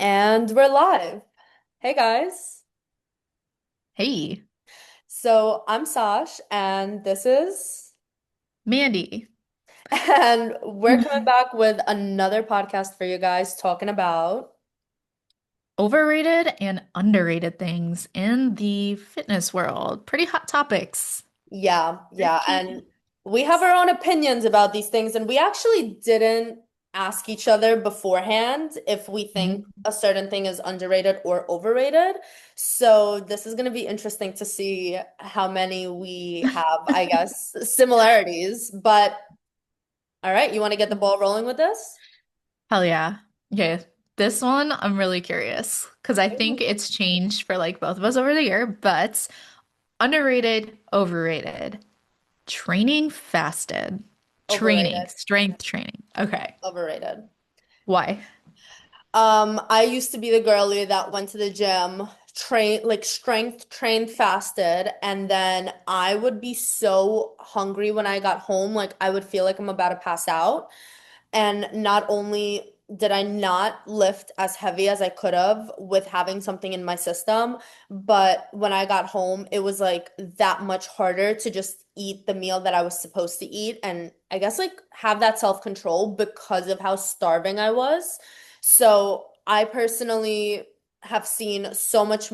And we're live. Hey guys. Hey, So I'm Sash and this is Mandy. and we're coming back with another podcast for you guys talking about Overrated and underrated things in the fitness world. Pretty hot topics. yeah, and Tricky. we have our own opinions about these things and we actually didn't ask each other beforehand if we think Mhm. a certain thing is underrated or overrated. So this is going to be interesting to see how many we have, I guess, similarities, but all right, you want to get the ball rolling with this? Hell yeah. Okay. This one, I'm really curious because I think Ooh. it's changed for like both of us over the year, but underrated, overrated. Training fasted. Training, Overrated. strength training. Okay. Overrated. Why? I used to be the girlie that went to the gym, train like strength trained fasted, and then I would be so hungry when I got home, like I would feel like I'm about to pass out. And not only did I not lift as heavy as I could have with having something in my system, but when I got home, it was like that much harder to just eat the meal that I was supposed to eat. And I guess like have that self-control because of how starving I was. So I personally have seen so much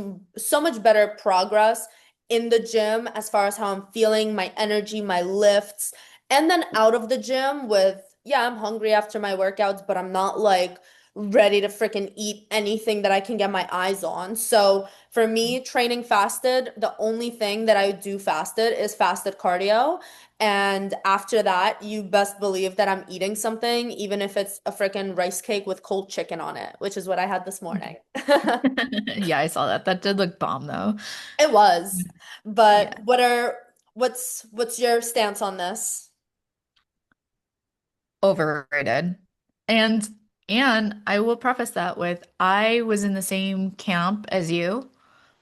better progress in the gym as far as how I'm feeling, my energy, my lifts. And then out of the gym with, yeah, I'm hungry after my workouts, but I'm not like ready to freaking eat anything that I can get my eyes on. So for me, training fasted, the only thing that I do fasted is fasted cardio. And after that, you best believe that I'm eating something, even if it's a freaking rice cake with cold chicken on it, which is what I had this morning. Yeah, I saw that. That did look bomb though. It was. But Yeah. what's your stance on this? Overrated. And and I will preface that with I was in the same camp as you.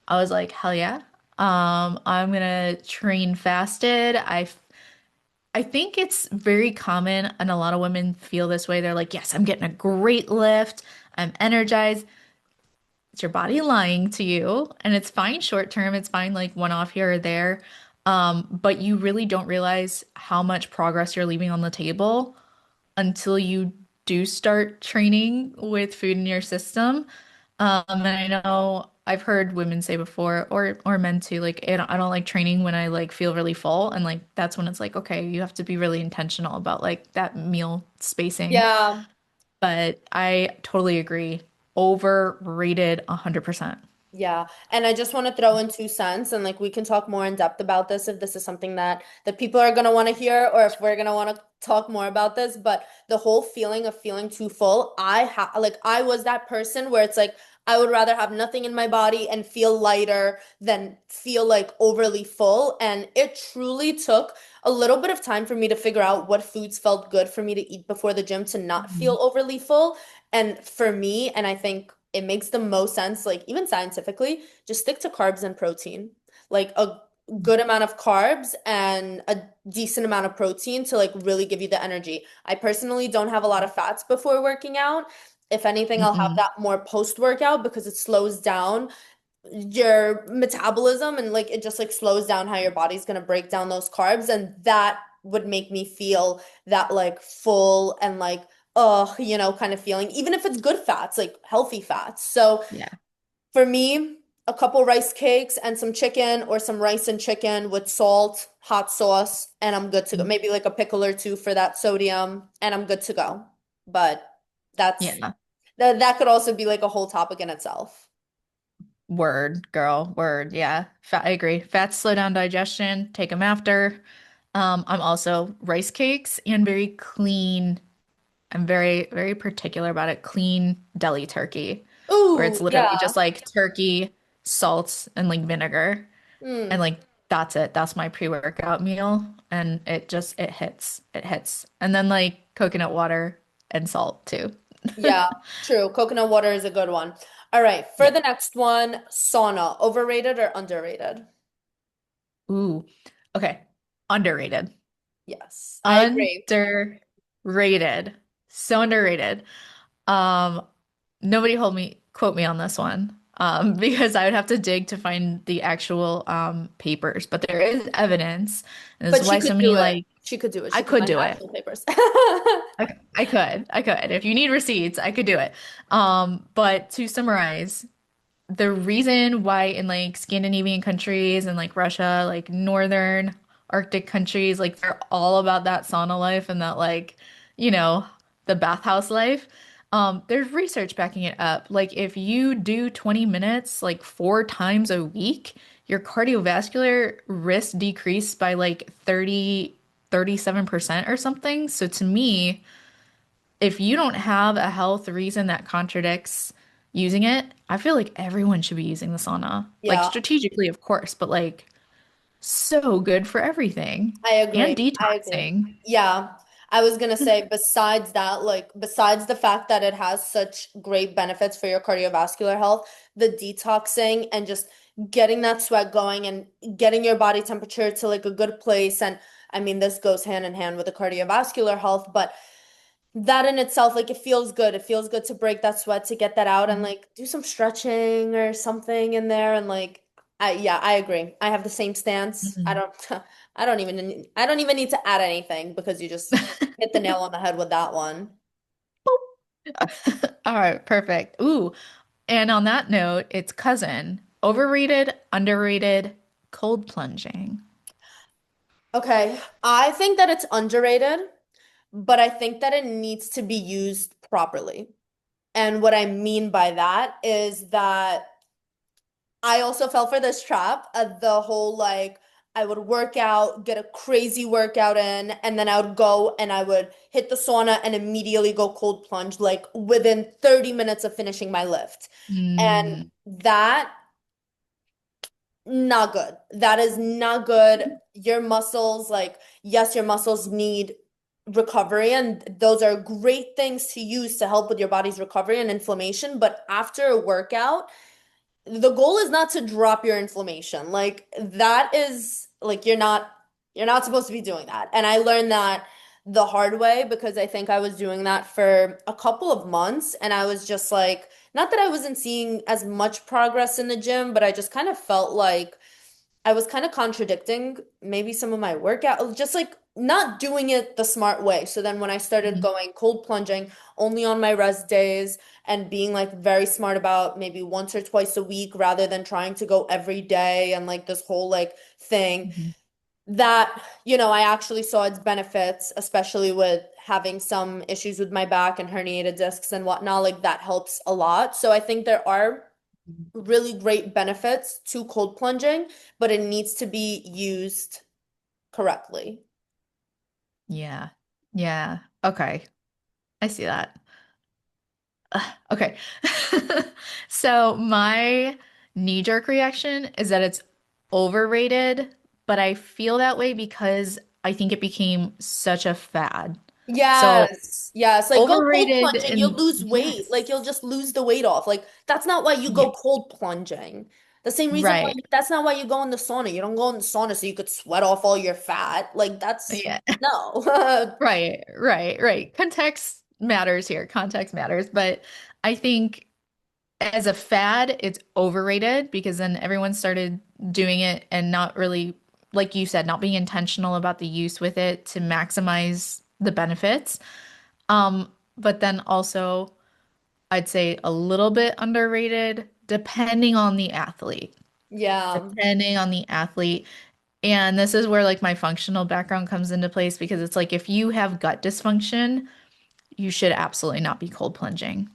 I was like, hell yeah. I'm gonna train fasted. I think it's very common and a lot of women feel this way. They're like, yes, I'm getting a great lift. I'm energized. It's your body lying to you. And it's fine short term. It's fine like one off here or there. But you really don't realize how much progress you're leaving on the table until you do start training with food in your system. And I know I've heard women say before, or men too, like I don't like training when I like feel really full, and like that's when it's like, okay, you have to be really intentional about like that meal spacing. Yeah. But I totally agree. Overrated 100%. Yeah. And I just want to throw in 2 cents and like we can talk more in depth about this if this is something that people are going to want to hear or if we're going to want to talk more about this, but the whole feeling of feeling too full, I was that person where it's like I would rather have nothing in my body and feel lighter than feel like overly full, and it truly took a little bit of time for me to figure out what foods felt good for me to eat before the gym to not feel Mhm. overly full. And for me, and I think it makes the most sense, like even scientifically, just stick to carbs and protein. Like a good amount of carbs and a decent amount of protein to like really give you the energy. I personally don't have a lot of fats before working out. If anything, I'll have Mm-mm. that more post-workout because it slows down your metabolism and like it just like slows down how your body's gonna break down those carbs, and that would make me feel that like full and like kind of feeling, even if it's good fats, like healthy fats. So Yeah. for me, a couple rice cakes and some chicken or some rice and chicken with salt, hot sauce, and I'm good to go. Maybe like a pickle or two for that sodium, and I'm good to go. But that's Yeah. that could also be like a whole topic in itself. Word, girl, word. Yeah. I agree. Fats slow down digestion, take them after. I'm also rice cakes and very clean. I'm very, very particular about it. Clean deli turkey, where it's Ooh, literally yeah. just like turkey, salt, and like vinegar. And Hmm. like that's it. That's my pre-workout meal. And it just it hits. It hits. And then like coconut water and salt too. Yeah, true. Coconut water is a good one. All right, for Yeah. the next one, sauna, overrated or underrated? Ooh. Okay. Underrated. Yes, I agree. Underrated. So underrated. Um, nobody quote me on this one. Because I would have to dig to find the actual papers, but there is evidence, and this is But she why so could many do it. like She could do it. I She could could find do the it. actual papers. I could. I could. If you need receipts, I could do it. But to summarize, the reason why in like Scandinavian countries and like Russia, like northern Arctic countries, like they're all about that sauna life and that like, you know, the bathhouse life. There's research backing it up. Like if you do 20 minutes like 4 times a week, your cardiovascular risk decreased by like 37% or something. So to me, if you don't have a health reason that contradicts using it, I feel like everyone should be using the sauna. Like Yeah. strategically, of course, but like so good for everything I and agree. I agree. detoxing. Yeah. I was gonna say, besides that, like, besides the fact that it has such great benefits for your cardiovascular health, the detoxing and just getting that sweat going and getting your body temperature to like a good place. And I mean, this goes hand in hand with the cardiovascular health, but that in itself, like, it feels good. It feels good to break that sweat, to get that out and like do some stretching or something in there. And like, yeah, I agree. I have the same stance. I Mhm. don't, I don't even need to add anything because you just hit the nail on the head with that one. All right, perfect. Ooh, and on that note, it's cousin. Overrated, underrated, cold plunging. Okay. I think that it's underrated, but I think that it needs to be used properly. And what I mean by that is that I also fell for this trap at the whole like I would work out, get a crazy workout in, and then I would go and I would hit the sauna and immediately go cold plunge like within 30 minutes of finishing my lift. And Mm. that not good. That is not good. Your muscles, like, yes, your muscles need recovery, and those are great things to use to help with your body's recovery and inflammation. But after a workout, the goal is not to drop your inflammation. Like that is like you're not supposed to be doing that. And I learned that the hard way because I think I was doing that for a couple of months and I was just like not that I wasn't seeing as much progress in the gym, but I just kind of felt like I was kind of contradicting maybe some of my workout, just like not doing it the smart way. So then when I started Mhm. going cold plunging only on my rest days and being like very smart about maybe once or twice a week rather than trying to go every day and like this whole like thing Mhm. that, I actually saw its benefits, especially with having some issues with my back and herniated discs and whatnot. Like that helps a lot. So I think there are really great benefits to cold plunging, but it needs to be used correctly. Yeah. Yeah. Okay. I see that. Okay. So my knee-jerk reaction is that it's overrated, but I feel that way because I think it became such a fad. So Yes, yes. Like go cold overrated plunging, you'll and lose weight. Like yes. you'll just lose the weight off. Like that's not why you Yeah. go cold plunging. The same reason why Right. that's not why you go in the sauna. You don't go in the sauna so you could sweat off all your fat. Like that's Yeah. no. Right. Right. Right. Context matters here. Context matters, but I think as a fad, it's overrated because then everyone started doing it and not really, like you said, not being intentional about the use with it to maximize the benefits. But then also, I'd say a little bit underrated, depending on the athlete. Yeah. Depending on the athlete. And this is where like my functional background comes into place because it's like if you have gut dysfunction, you should absolutely not be cold plunging.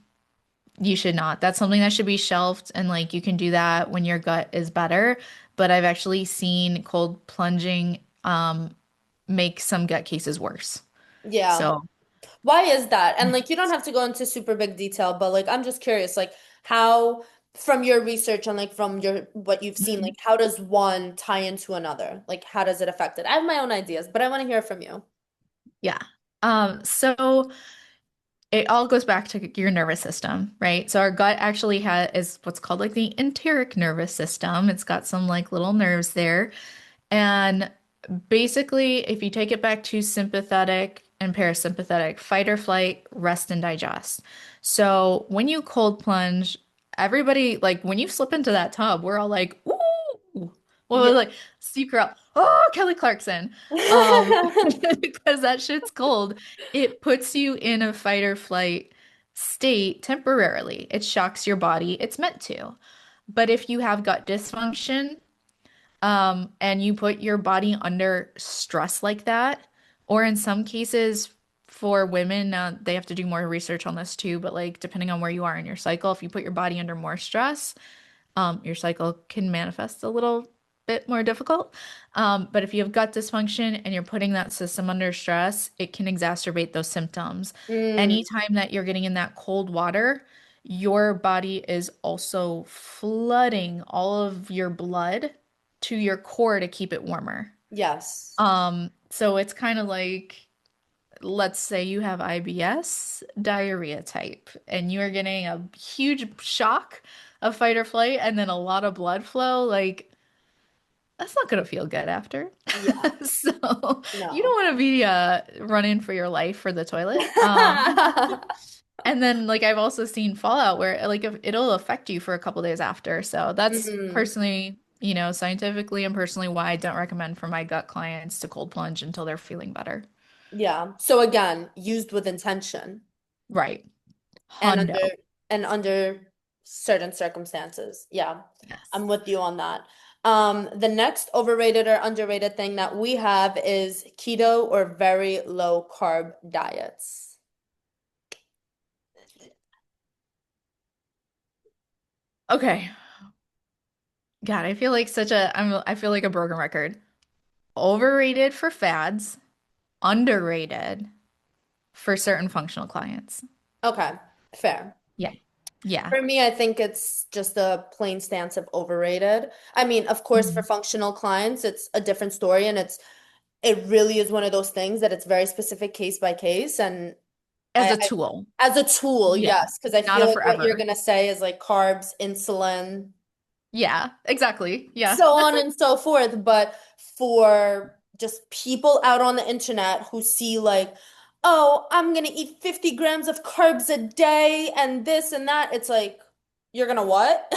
You should not. That's something that should be shelved, and like you can do that when your gut is better. But I've actually seen cold plunging make some gut cases worse. Yeah. So, Why is that? And like you don't have to go into super big detail, but like I'm just curious, like how from your research and like from your what you've seen, like mhm, how does one tie into another? Like how does it affect it? I have my own ideas, but I want to hear from you. yeah. So it all goes back to your nervous system, right? So our gut actually is what's called like the enteric nervous system. It's got some like little nerves there. And basically, if you take it back to sympathetic and parasympathetic, fight or flight, rest and digest. So when you cold plunge, everybody, like when you slip into that tub, we're all like, ooh, well, we're Yeah. like Steve Carell, oh, Kelly Clarkson. Because that shit's cold. It puts you in a fight or flight state temporarily. It shocks your body. It's meant to. But if you have gut dysfunction, and you put your body under stress like that, or in some cases for women, they have to do more research on this too, but like depending on where you are in your cycle, if you put your body under more stress, your cycle can manifest a little bit more difficult. But if you have gut dysfunction and you're putting that system under stress, it can exacerbate those symptoms. Mm, Anytime that you're getting in that cold water, your body is also flooding all of your blood to your core to keep it warmer. yes. So it's kind of like, let's say you have IBS, diarrhea type, and you're getting a huge shock of fight or flight and then a lot of blood flow, like that's not gonna feel good after. Yeah. So you No. don't want to be running for your life for the toilet. And then like I've also seen fallout where like it'll affect you for a couple days after. So that's Mm, personally, scientifically and personally why I don't recommend for my gut clients to cold plunge until they're feeling better. yeah. So again, used with intention Right. and Hundo. under certain circumstances. Yeah. I'm Yes. with you on that. The next overrated or underrated thing that we have is keto or very low carb diets. Okay. God, I feel like I feel like a broken record. Overrated for fads, underrated for certain functional clients. Okay, fair. Yeah. Yeah. For me, I think it's just a plain stance of overrated. I mean, of course, for Mhm. functional clients, it's a different story, and it really is one of those things that it's very specific case by case. And As a I tool. as a tool, Yeah. yes, because I Not feel a like what you're forever. gonna say is like carbs, insulin, Yeah, exactly. Yeah. so on and so forth. But for just people out on the internet who see like, oh, I'm gonna eat 50 grams of carbs a day and this and that, it's like, you're gonna what?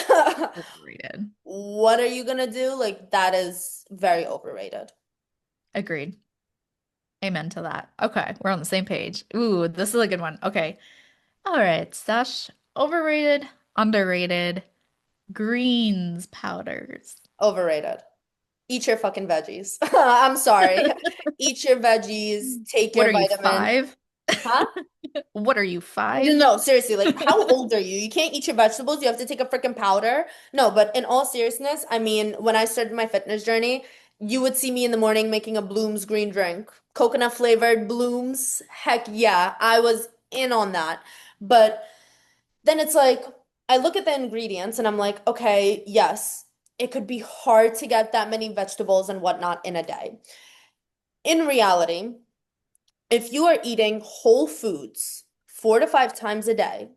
Overrated. What are you gonna do? Like, that is very overrated. Agreed. Amen to that. Okay, we're on the same page. Ooh, this is a good one. Okay. All right, Stash. Overrated, underrated, greens powders. Overrated. Eat your fucking veggies. I'm sorry. Eat your veggies, take What your are you, vitamins. 5? Huh? What are you, 5? No, seriously, like how old are you? You can't eat your vegetables. You have to take a freaking powder. No, but in all seriousness, I mean, when I started my fitness journey, you would see me in the morning making a Bloom's green drink, coconut flavored Bloom's. Heck yeah, I was in on that. But then it's like, I look at the ingredients and I'm like, okay, yes, it could be hard to get that many vegetables and whatnot in a day. In reality, if you are eating whole foods 4 to 5 times a day,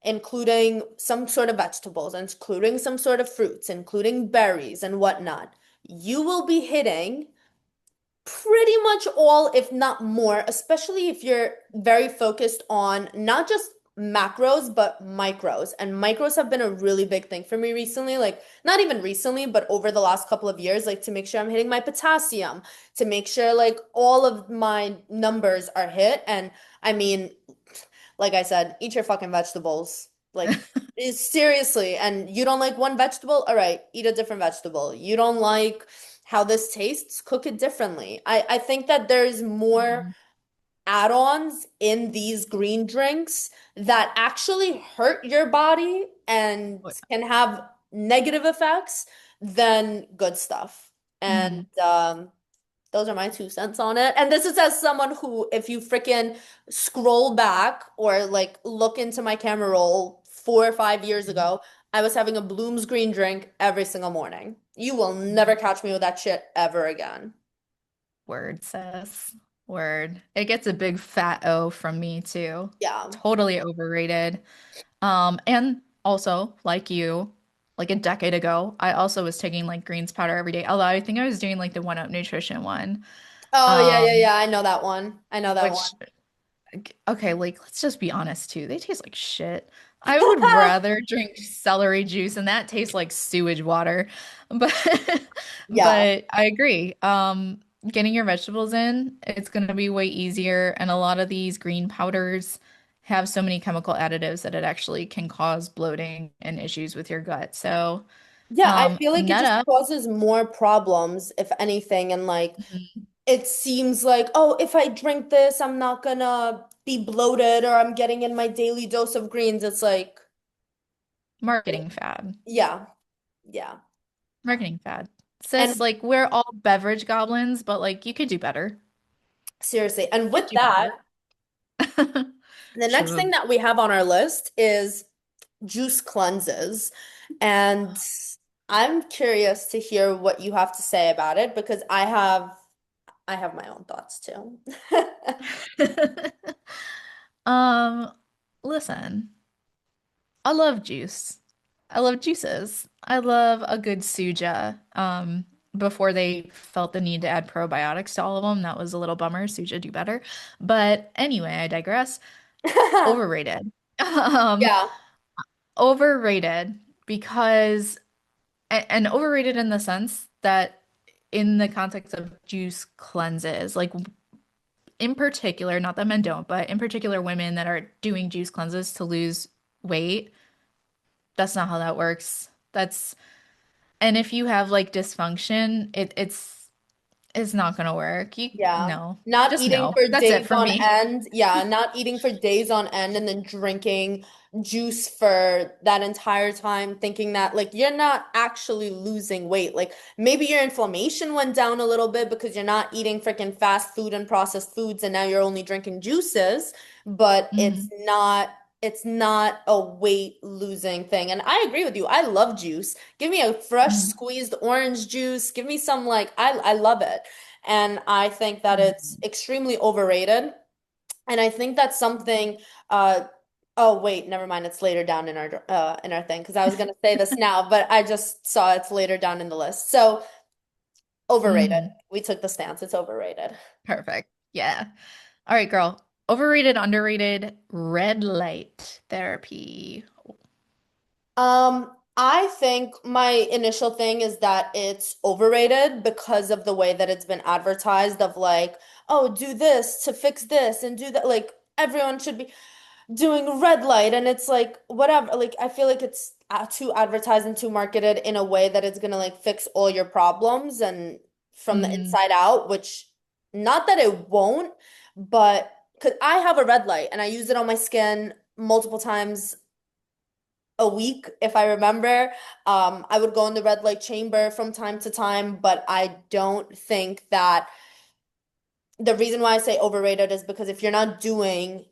including some sort of vegetables, including some sort of fruits, including berries and whatnot, you will be hitting pretty much all, if not more, especially if you're very focused on not just macros, but micros. And micros have been a really big thing for me recently. Like, not even recently, but over the last couple of years, like to make sure I'm hitting my potassium, to make sure like all of my numbers are hit. And I mean, like I said, eat your fucking vegetables. Like, seriously. And you don't like one vegetable? All right, eat a different vegetable. You don't like how this tastes, cook it differently. I think that there's more Mhm. add-ons in these green drinks that actually hurt your body and Oh, can have negative effects than good stuff. yeah. And Mhm. those are my 2 cents on it. And this is as someone who, if you freaking scroll back or like look into my camera roll 4 or 5 years Mhm. ago, I was having a Bloom's green drink every single morning. You will never Mhm. catch me with that shit ever again. Word, sis. Word. It gets a big fat O from me too. Yeah. Totally overrated. And also, like you, like a decade ago, I also was taking like greens powder every day. Although I think I was doing like the One Up Nutrition one. Oh, yeah, yeah, Um, yeah. I know that one. I know that one. which okay, like let's just be honest too. They taste like shit. I would rather drink celery juice and that tastes like sewage water. But Yeah. but I agree. Getting your vegetables in, it's going to be way easier and a lot of these green powders have so many chemical additives that it actually can cause bloating and issues with your gut. So, Yeah, I feel like it nut just up. causes more problems, if anything. And like, Mhm. it seems like, oh, if I drink this, I'm not gonna be bloated or I'm getting in my daily dose of greens. It's like, Marketing fad. yeah, yeah. Marketing fad. Sis, And like we're all beverage goblins, but like you could do better. seriously, and Could with do that, better. the next thing True. that we have on our list is juice cleanses. And I'm curious to hear what you have to say about it because I have my own thoughts too. Um, listen, I love juice. I love juices. I love a good suja. Before they felt the need to add probiotics to all of them, that was a little bummer. Suja do better. But anyway, I digress. Overrated. Um, Yeah, overrated because and overrated in the sense that in the context of juice cleanses, like in particular, not that men don't, but in particular, women that are doing juice cleanses to lose weight, that's not how that works. And if you have like dysfunction, it's not gonna work. yeah. No, Not just eating no. for That's it days for on me. end. Yeah, not eating for days on end and then drinking juice for that entire time, thinking that like you're not actually losing weight. Like maybe your inflammation went down a little bit because you're not eating freaking fast food and processed foods and now you're only drinking juices, but Hmm. it's not a weight losing thing. And I agree with you. I love juice. Give me a fresh Hmm. squeezed orange juice. Give me some like I love it. And I think that it's extremely overrated. And I think that's something oh wait, never mind. It's later down in our thing because I was gonna say this now, but I just saw it's later down in the list. So overrated. Hmm. We took the stance. It's overrated. Perfect. Yeah. All right, girl. Overrated, underrated, red light therapy. I think my initial thing is that it's overrated because of the way that it's been advertised of like, oh, do this to fix this and do that. Like everyone should be doing red light and it's like whatever. Like I feel like it's too advertised and too marketed in a way that it's gonna like fix all your problems and from the Mm, inside out, which not that it won't, but because I have a red light and I use it on my skin multiple times a week, if I remember. I would go in the red light chamber from time to time, but I don't think that the reason why I say overrated is because if you're not doing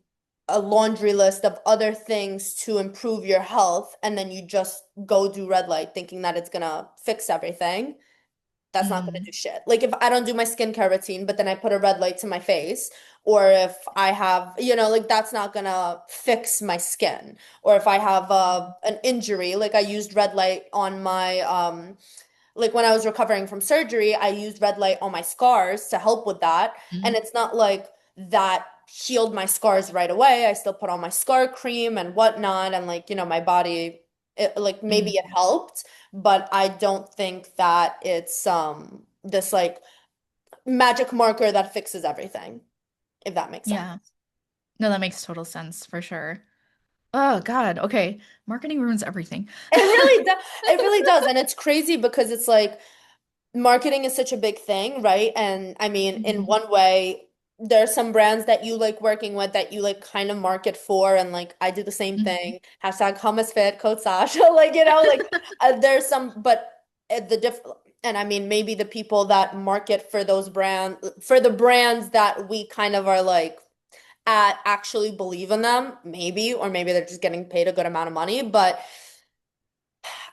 a laundry list of other things to improve your health and then you just go do red light thinking that it's gonna fix everything, that's not gonna mm, do shit. Like if I don't do my skincare routine, but then I put a red light to my face, or if I have, like that's not gonna fix my skin. Or if I have an injury, like I used red light on my like when I was recovering from surgery, I used red light on my scars to help with that. And mm, it's not like that healed my scars right away. I still put on my scar cream and whatnot, and like, my body, like maybe it mm. helped, but I don't think that it's this like magic marker that fixes everything, if that makes sense. Yeah. No, that makes total sense for sure. Oh God. Okay. Marketing ruins everything. It really does. It really does. And it's crazy because it's like marketing is such a big thing, right? And I mean, in Mhm, one way, there are some brands that you like working with that you like kind of market for, and like I do the same mhm. thing. Hashtag hummus fit, code Sasha, like like there's some, but the diff, and I mean maybe the people that market for those for the brands that we kind of are like at actually believe in them, maybe, or maybe they're just getting paid a good amount of money, but.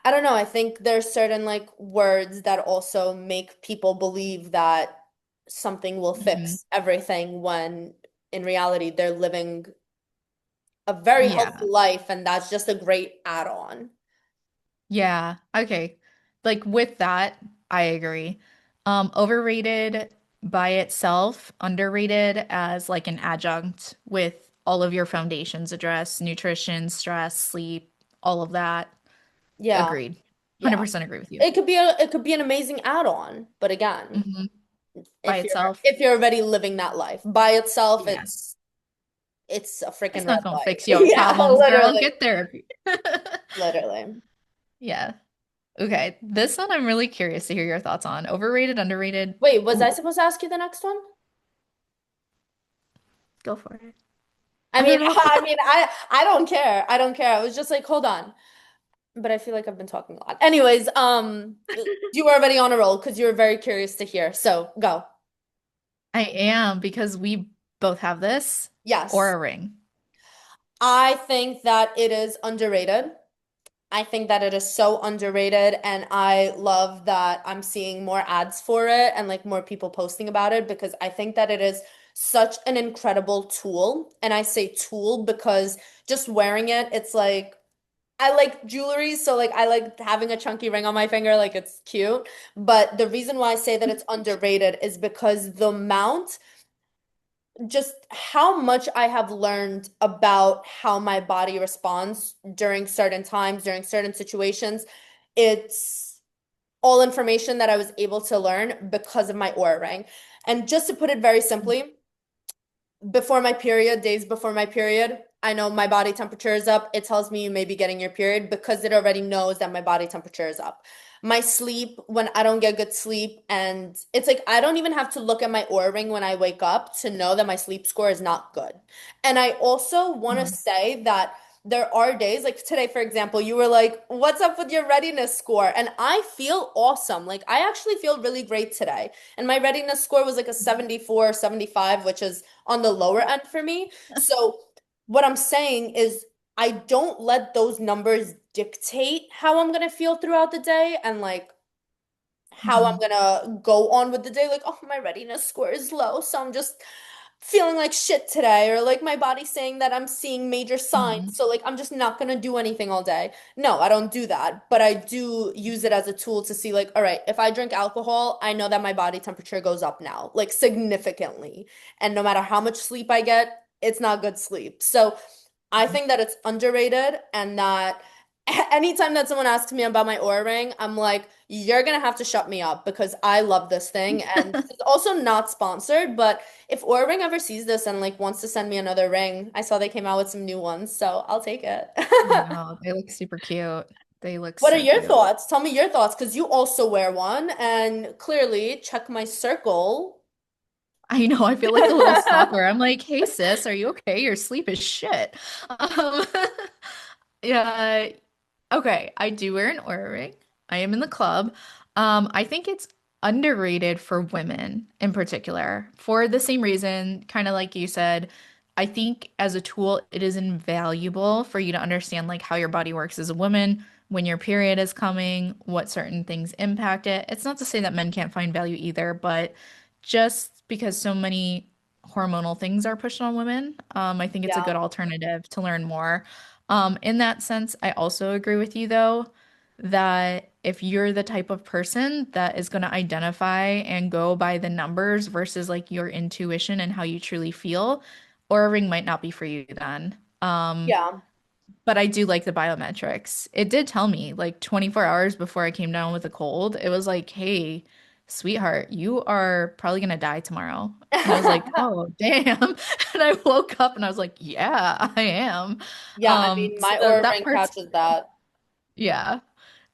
I don't know. I think there's certain like words that also make people believe that something will Mhm. fix everything when in reality they're living a very healthy Yeah. life and that's just a great add-on. Yeah. Okay. Like with that, I agree. Overrated by itself, underrated as like an adjunct with all of your foundations addressed, nutrition, stress, sleep, all of that. Yeah. Agreed. Yeah. 100% agree with you. It could be an amazing add-on, but again, Hmm. By if you're itself, if you're already living that life by itself, yeah. it's a freaking It's red not gonna light. fix your Yeah, problems, girl. literally. Get therapy. Literally. Yeah. Okay. This one I'm really curious to hear your thoughts on. Overrated, underrated. Wait, was I Ooh, supposed to ask you the next one? go for it. I I mean, don't know. I don't care. I don't care. I was just like, hold on. But I feel like I've been talking a lot. Anyways, you were already on a roll because you were very curious to hear. So go. I am because we both have this or Yes. a ring. I think that it is underrated. I think that it is so underrated, and I love that I'm seeing more ads for it and like more people posting about it because I think that it is such an incredible tool. And I say tool because just wearing it, it's like I like jewelry, so like I like having a chunky ring on my finger, like it's cute. But the reason why I say that it's underrated is because the amount, just how much I have learned about how my body responds during certain times, during certain situations. It's all information that I was able to learn because of my aura ring. And just to put it very simply, before my period, days before my period, I know my body temperature is up. It tells me you may be getting your period because it already knows that my body temperature is up. My sleep, when I don't get good sleep, and it's like I don't even have to look at my Oura ring when I wake up to know that my sleep score is not good. And I also want to Mhm. say that there are days, like today, for example, you were like, what's up with your readiness score? And I feel awesome. Like, I actually feel really great today. And my readiness score was like a 74, 75, which is on the lower end for me. So what I'm saying is I don't let those numbers dictate how I'm gonna feel throughout the day and like how I'm Mhm. gonna go on with the day. Like, oh, my readiness score is low, so I'm just feeling like shit today, or like my body's saying that I'm seeing major signs, Mhm. so like I'm just not gonna do anything all day. No, I don't do that, but I do use it as a tool to see like, all right, if I drink alcohol, I know that my body temperature goes up now, like significantly. And no matter how much sleep I get, it's not good sleep. So I think that it's underrated and that anytime that someone asks me about my Oura ring, I'm like, you're gonna have to shut me up because I love this thing. And this is also not sponsored, but if Oura Ring ever sees this and like wants to send me another ring, I saw they came out with some new ones, so I'll take it. I know. They look super cute. They look What are so your cute. thoughts? Tell me your thoughts because you also wear one, and clearly check my circle. I know. I feel like a little stalker. I'm like, hey, sis, are you okay? Your sleep is shit. Um, yeah. Okay. I do wear an Oura ring. I am in the club. I think it's underrated for women in particular for the same reason, kind of like you said. I think as a tool, it is invaluable for you to understand like how your body works as a woman, when your period is coming, what certain things impact it. It's not to say that men can't find value either, but just because so many hormonal things are pushed on women, I think it's a Yeah, good alternative to learn more. In that sense, I also agree with you though, that if you're the type of person that is going to identify and go by the numbers versus like your intuition and how you truly feel, Aura Ring might not be for you then. yeah. But I do like the biometrics. It did tell me like 24 hours before I came down with a cold, it was like, hey, sweetheart, you are probably gonna die tomorrow. And I was like, oh, damn. And I woke up and I was like, yeah, I am. Yeah, I mean, So my Oura that Ring part's, catches that. yeah,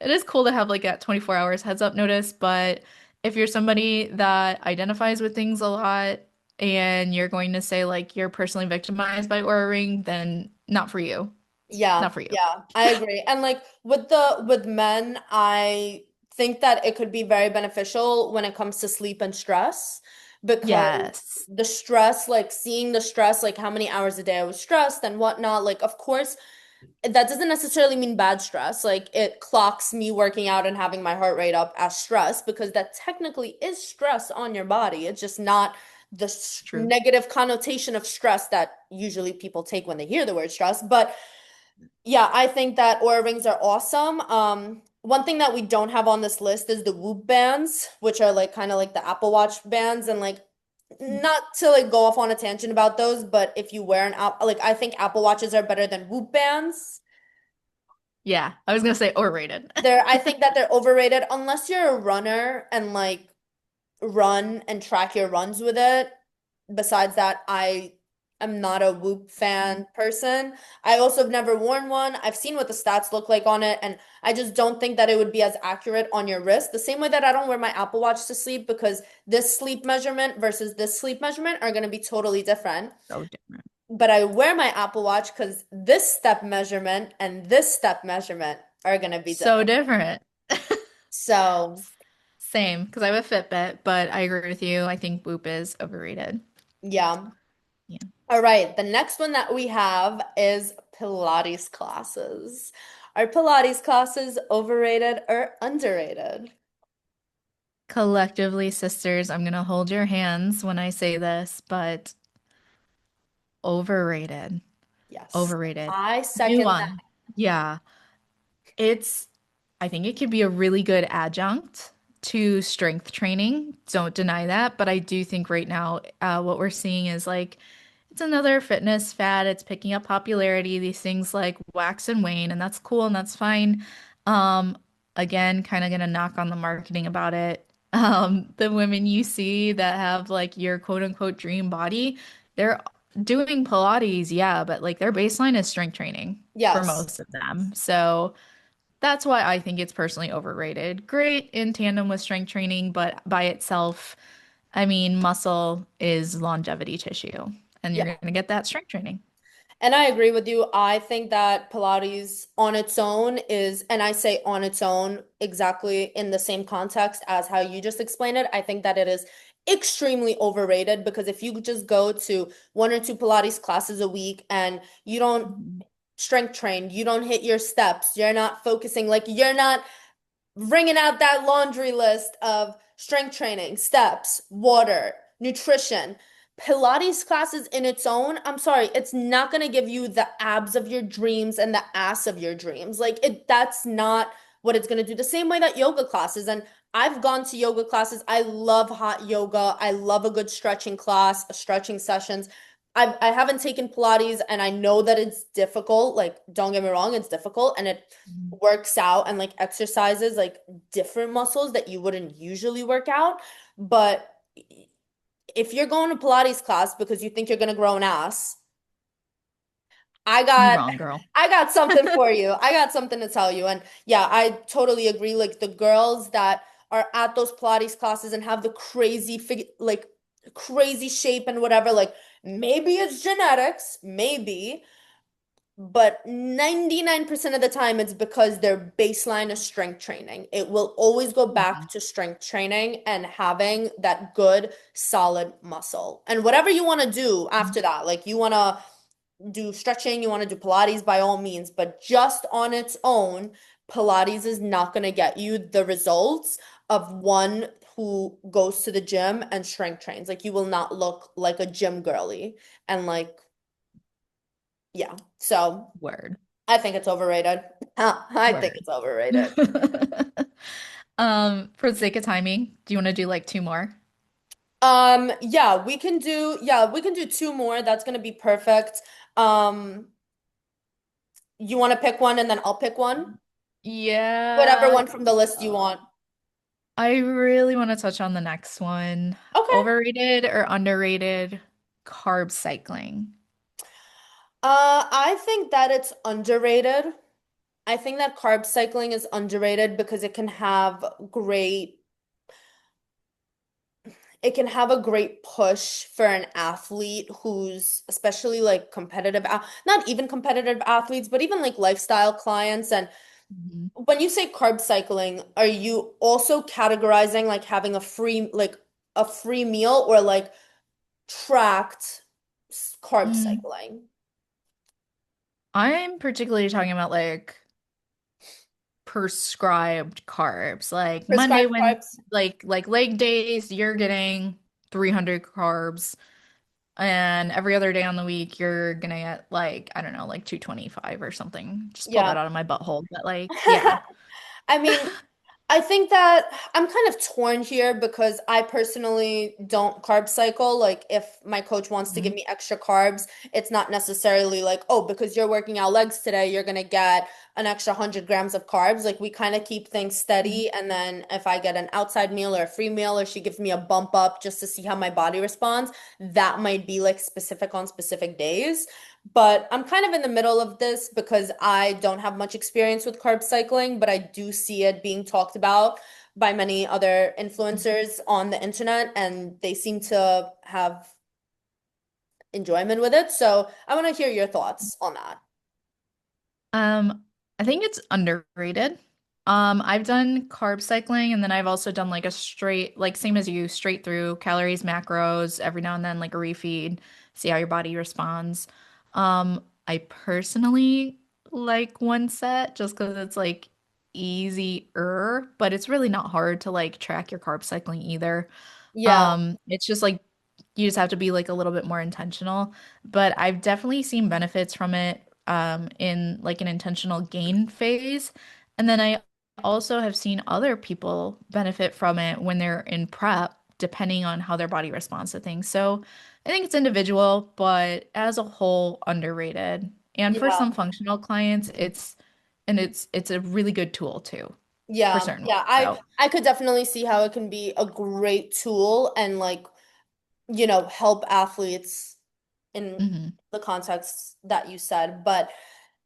it is cool to have like that 24 hours heads up notice. But if you're somebody that identifies with things a lot and you're going to say like you're personally victimized by Aura Ring, then not for you. Yeah, Not for you. yeah, I agree. And like with men, I think that it could be very beneficial when it comes to sleep and stress because Yes. the stress, like seeing the stress, like how many hours a day I was stressed and whatnot, like of course that doesn't necessarily mean bad stress. Like it clocks me working out and having my heart rate up as stress because that technically is stress on your body. It's just not the True. negative connotation of stress that usually people take when they hear the word stress. But yeah, I think that Oura rings are awesome. One thing that we don't have on this list is the Whoop bands, which are like kind of like the Apple Watch bands, and like not to like go off on a tangent about those, but if you wear an app, like I think Apple Watches are better than Whoop bands. Yeah, I was gonna say overrated. I think that they're overrated unless you're a runner and like run and track your runs with it. Besides that, I am not a Whoop fan person. I also have never worn one. I've seen what the stats look like on it, and I just don't think that it would be as accurate on your wrist. The same way that I don't wear my Apple Watch to sleep because this sleep measurement versus this sleep measurement are going to be totally different. So different. But I wear my Apple Watch because this step measurement and this step measurement are going to be So different. different. So, Same, because I have a Fitbit, but I agree with you. I think Whoop is overrated. yeah. Yeah. All right, the next one that we have is Pilates classes. Are Pilates classes overrated or underrated? Collectively, sisters, I'm gonna hold your hands when I say this, but overrated. Yes. Overrated. I New second that. one. Yeah. It's, I think it could be a really good adjunct to strength training. Don't deny that. But I do think right now, what we're seeing is like, it's another fitness fad. It's picking up popularity. These things like wax and wane, and that's cool and that's fine. Um, Again, kind of gonna knock on the marketing about it. The women you see that have like your quote unquote dream body, they're doing Pilates, yeah, but like their baseline is strength training for Yes. most of them. So that's why I think it's personally overrated. Great in tandem with strength training, but by itself, I mean, muscle is longevity tissue, and you're Yeah. going to get that strength training. And I agree with you. I think that Pilates on its own is, and I say on its own exactly in the same context as how you just explained it. I think that it is extremely overrated because if you just go to one or two Pilates classes a week and you don't Mhm. strength train, you don't hit your steps, you're not focusing, like you're not bringing out that laundry list of strength training, steps, water, nutrition. Pilates classes in its own, I'm sorry, it's not going to give you the abs of your dreams and the ass of your dreams. Like that's not what it's going to do. The same way that yoga classes and I've gone to yoga classes. I love hot yoga. I love a good stretching class, stretching sessions. I haven't taken Pilates and I know that it's difficult. Like, don't get me wrong, it's difficult and it Mhm. works out and like exercises like different muscles that you wouldn't usually work out. But if you're going to Pilates class because you think you're gonna grow an ass, I You got wrong, girl. I got something for you. I got something to tell you. And yeah, I totally agree. Like the girls that are at those Pilates classes and have the crazy fig like crazy shape and whatever, like maybe it's genetics, maybe. But 99% of the time, it's because their baseline is strength training. It will always go back Mhm. to strength training and having that good, solid muscle. And whatever you want to do after that, like you want to do stretching, you want to do Pilates by all means, but just on its own, Pilates is not going to get you the results of one who goes to the gym and strength trains. Like you will not look like a gym girly. And like, yeah. So. Word. I think it's overrated. I think Word. it's overrated. For the sake of timing, do you want to do like two more? Yeah, we can do two more. That's gonna be perfect. Um, you want to pick one and then I'll pick one? Whatever Yeah. one from the list you uh, want. I really want to touch on the next one. Okay. Overrated or underrated carb cycling? I think that it's underrated. I think that carb cycling is underrated because it can have a great push for an athlete who's especially like not even competitive athletes, but even like lifestyle clients. And Mhm. when you say carb cycling, are you also categorizing like having a free meal or like tracked carb Mm, cycling? I'm particularly talking about like prescribed carbs. Like Monday, Prescribed when carbs? like leg days, you're getting 300 carbs, and every other day on the week, you're gonna get like, I don't know, like 225 or something. Just pull Yeah. that out of my butthole. But like, yeah. I mean, I think that I'm kind of torn here because I personally don't carb cycle. Like, if my coach wants to give Mhm. me extra carbs, it's not necessarily like, oh, because you're working out legs today, you're gonna get an extra 100 grams of carbs. Like, we kind of keep things Mhm. steady. And then if I get an outside meal or a free meal, or she gives me a bump up just to see how my body responds, that might be like specific on specific days. But I'm kind of in the middle of this because I don't have much experience with carb cycling, but I do see it being talked about by many other influencers on the internet, and they seem to have enjoyment with it. So I want to hear your thoughts on that. Um, I think it's underrated. I've done carb cycling and then I've also done like a straight, like same as you, straight through calories, macros, every now and then like a refeed, see how your body responds. I personally like one set just because it's like easier, but it's really not hard to like track your carb cycling either. Yeah, It's just like you just have to be like a little bit more intentional. But I've definitely seen benefits from it in like an intentional gain phase. And then I also have seen other people benefit from it when they're in prep, depending on how their body responds to things. So I think it's individual, but as a whole, underrated. And for yeah, some functional clients, it's a really good tool too for yeah, certain yeah. workouts. I could definitely see how it can be a great tool and like, help athletes in Hmm. the context that you said. But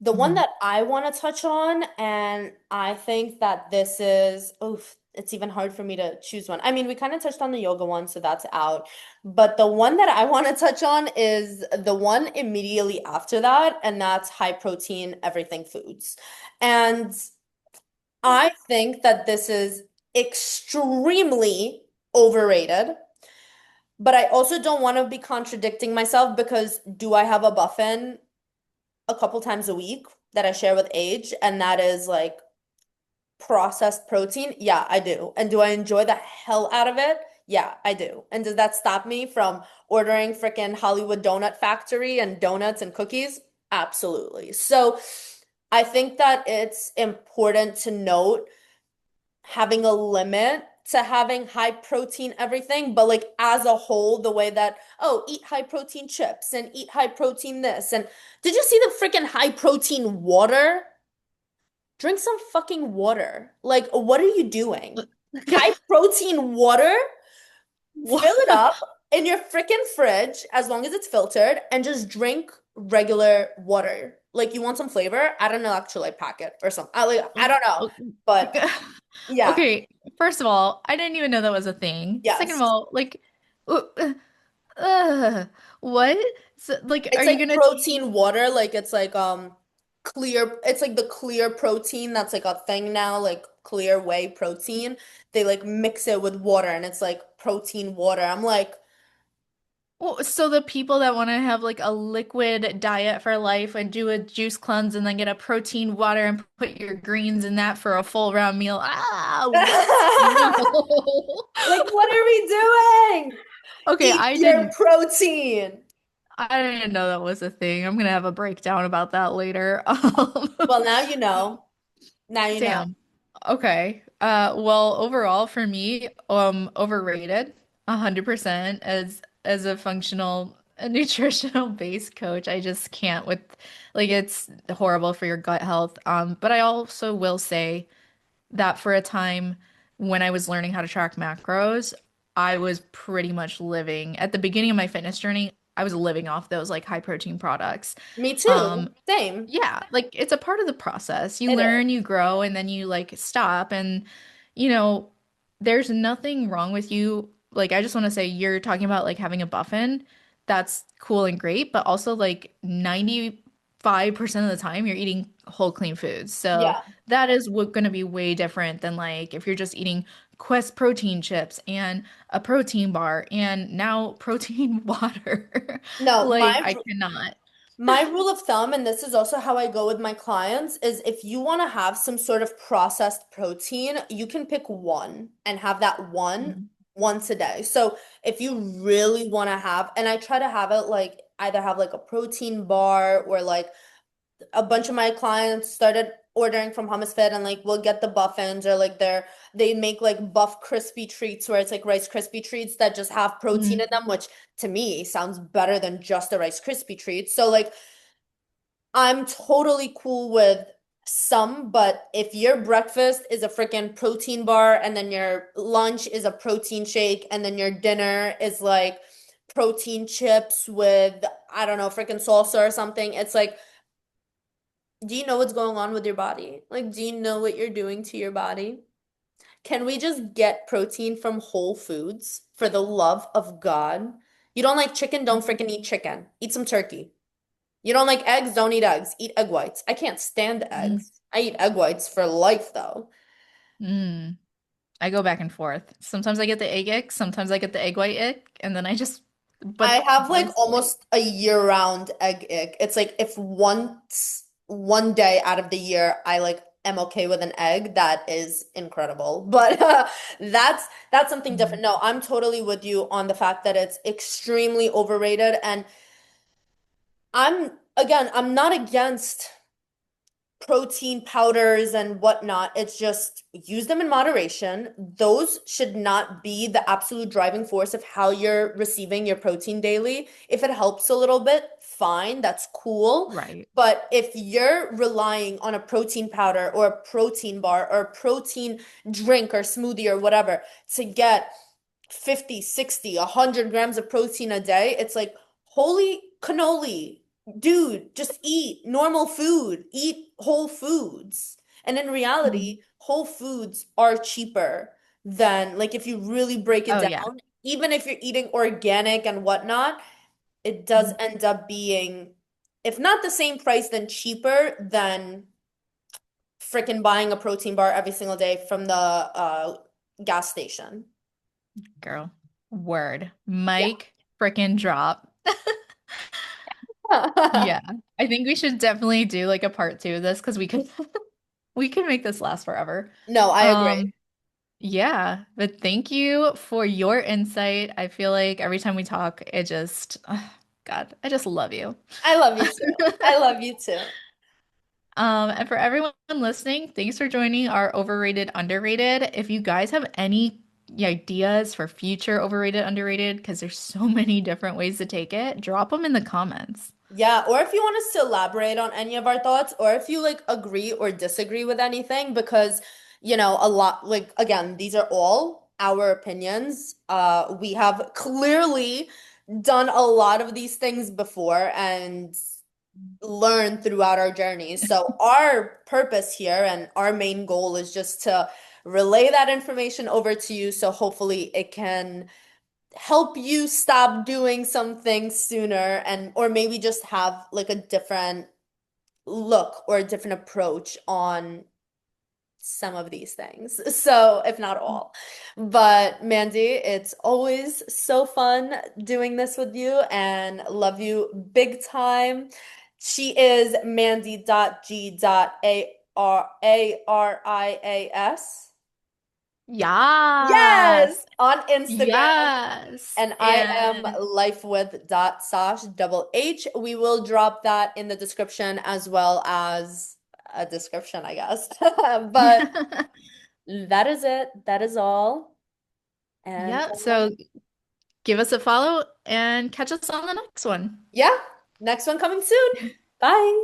the one Hmm. that I want to touch on, and I think that this is, oof, it's even hard for me to choose one. I mean, we kind of touched on the yoga one, so that's out. But the one that I want to touch on is the one immediately after that, and that's high protein everything foods. And I think that this is extremely overrated. But I also don't want to be contradicting myself because do I have a buffin a couple times a week that I share with Age, and that is like processed protein? Yeah, I do. And do I enjoy the hell out of it? Yeah, I do. And does that stop me from ordering freaking Hollywood Donut Factory and donuts and cookies? Absolutely. So I think that it's important to note having a limit to having high protein everything, but like as a whole, the way that, oh, eat high protein chips and eat high protein this. And did you see the freaking high protein water? Drink some fucking water. Like, what are you doing? High protein water? Fill it up in your freaking fridge as long as it's filtered and just drink regular water. Like, you want some flavor? Add an electrolyte packet or something. I don't know. But yeah, Okay, first of all, I didn't even know that was a thing. Second of yes. all, like, uh, uh, what? So, like, are It's you like gonna take? protein water, like it's like clear, it's like the clear protein that's like a thing now, like clear whey protein. They like mix it with water and it's like protein water. I'm like, Well, so the people that want to have like a liquid diet for life and do a juice cleanse and then get a protein water and put your greens in that for a full round meal. Ah, what? No. like what are we doing? Okay, Eat your protein. I didn't know that was a thing. I'm gonna have a breakdown about that later. Well, now you know. Now you know. Damn. Okay. Well, overall for me, overrated, 100% as a functional a nutritional based coach. I just can't with like it's horrible for your gut health. But I also will say that for a time when I was learning how to track macros, I was pretty much living at the beginning of my fitness journey, I was living off those like high protein products. Me too. Um, Same. yeah, like it's a part of the process. You It is. learn, you grow, and then you like stop. And, you know, there's nothing wrong with you. Like, I just want to say you're talking about like having a buffin. That's cool and great, but also like 95% of the time you're eating whole clean foods. So Yeah. that is going to be way different than like if you're just eating Quest protein chips and a protein bar and now protein water. No, Like, I cannot. my rule of thumb, and this is also how I go with my clients, is if you want to have some sort of processed protein, you can pick one and have that one Mhm. once a day. So if you really want to have, and I try to have it like either have like a protein bar or like a bunch of my clients started ordering from Hummus Fit and like we'll get the buffins or like they make like buff crispy treats where it's like Rice Krispie treats that just have protein in Mhm. them, which to me sounds better than just a Rice Krispie treat. So like I'm totally cool with some, but if your breakfast is a freaking protein bar and then your lunch is a protein shake and then your dinner is like protein chips with, I don't know, freaking salsa or something, it's like, do you know what's going on with your body? Like, do you know what you're doing to your body? Can we just get protein from Whole Foods for the love of God? You don't like chicken? Don't freaking eat chicken. Eat some turkey. You don't like eggs? Don't eat eggs. Eat egg whites. I can't stand Mm. eggs. I eat egg whites for life, though. Mm. I go back and forth. Sometimes I get the egg ick, sometimes I get the egg white ick, and then I just, I but have like honestly, almost a year-round egg ick. It's like if once one day out of the year I like am okay with an egg, that is incredible. But that's something different. Mm. No, I'm totally with you on the fact that it's extremely overrated and I'm not against protein powders and whatnot. It's just use them in moderation. Those should not be the absolute driving force of how you're receiving your protein daily. If it helps a little bit, fine, that's cool. Right. But if you're relying on a protein powder or a protein bar or a protein drink or smoothie or whatever to get 50, 60, 100 grams of protein a day, it's like, holy cannoli. Dude, just eat normal food. Eat whole foods. And in Mm. reality, whole foods are cheaper than, like, if you really break it Oh yeah. down, even if you're eating organic and whatnot, it does Mm. end up being, if not the same price, then cheaper than freaking buying a protein bar every single day from the gas station. Girl. Word. Yeah. Mic frickin' drop. Yeah. I think we should definitely do like a part two of this because we could we could make this last forever. No, I agree. Um, yeah, but thank you for your insight. I feel like every time we talk, it just, God, I just love you. I love you too. I love you too. And for everyone listening, thanks for joining our overrated, underrated. If you guys have any ideas for future overrated, underrated, because there's so many different ways to take it, drop them in the comments. Yeah, or if you want us to elaborate on any of our thoughts, or if you like agree or disagree with anything, because a lot like again, these are all our opinions. We have clearly done a lot of these things before and learned throughout our journeys. So our purpose here and our main goal is just to relay that information over to you so hopefully it can help you stop doing some things sooner and or maybe just have like a different look or a different approach on some of these things. So, if not all. But Mandy, it's always so fun doing this with you and love you big time. She is Mandy.G.A.R.A.R.I.A.S. Yes. Yes, on Instagram. Yes. And I am And lifewith.sash double H. We will drop that in the description as well as a description, I guess. But that is it. That is all. And yeah, so give us a follow and catch us on the next one. yeah, next one coming soon. Bye.